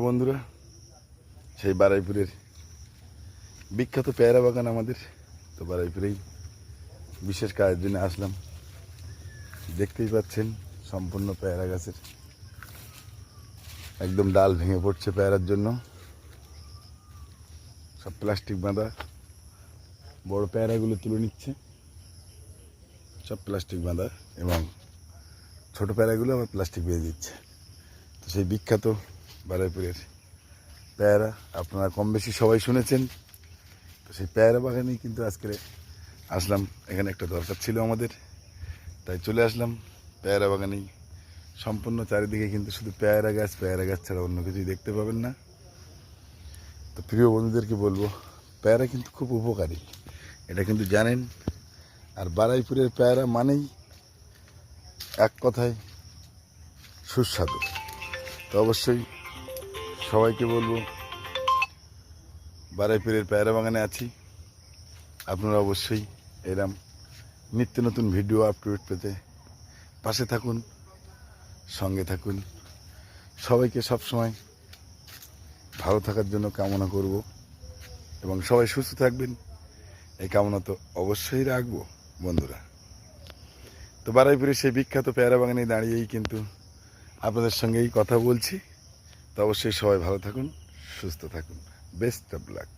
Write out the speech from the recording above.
বন্ধুরা, সেই বারুইপুরের বিখ্যাত পেয়ারা বাগান আমাদের। তো বারুইপুরেই বিশেষ কাজের জন্য আসলাম। দেখতেই পাচ্ছেন সম্পূর্ণ পেয়ারা গাছের একদম ডাল ভেঙে পড়ছে পেয়ারার জন্য। সব প্লাস্টিক বাঁধা, বড় পেয়ারাগুলো তুলে নিচ্ছে, সব প্লাস্টিক বাঁধা, এবং ছোট পেয়ারাগুলো আবার প্লাস্টিক বেঁধে দিচ্ছে। তো সেই বিখ্যাত বারুইপুরের পেয়ারা আপনারা কম বেশি সবাই শুনেছেন। তো সেই পেয়ারা বাগানেই কিন্তু আজকে আসলাম। এখানে একটা দরকার ছিল আমাদের, তাই চলে আসলাম পেয়ারা বাগানেই। সম্পূর্ণ চারিদিকে কিন্তু শুধু পেয়ারা গাছ ছাড়া অন্য কিছুই দেখতে পাবেন না। তো প্রিয় বন্ধুদেরকে বলবো, পেয়ারা কিন্তু খুব উপকারী, এটা কিন্তু জানেন। আর বারুইপুরের পেয়ারা মানেই এক কথায় সুস্বাদু। তো অবশ্যই সবাইকে বলবো, বারুইপুরের পেয়ারা বাগানে আছি, আপনারা অবশ্যই এরম নিত্য নতুন ভিডিও আপডেট পেতে পাশে থাকুন, সঙ্গে থাকুন। সবাইকে সবসময় ভালো থাকার জন্য কামনা করব, এবং সবাই সুস্থ থাকবেন এই কামনা তো অবশ্যই রাখবো বন্ধুরা। তো বারুইপুরের সেই বিখ্যাত পেয়ারা বাগানে দাঁড়িয়েই কিন্তু আপনাদের সঙ্গেই কথা বলছি। তো অবশ্যই সবাই ভালো থাকুন, সুস্থ থাকুন। Best of luck.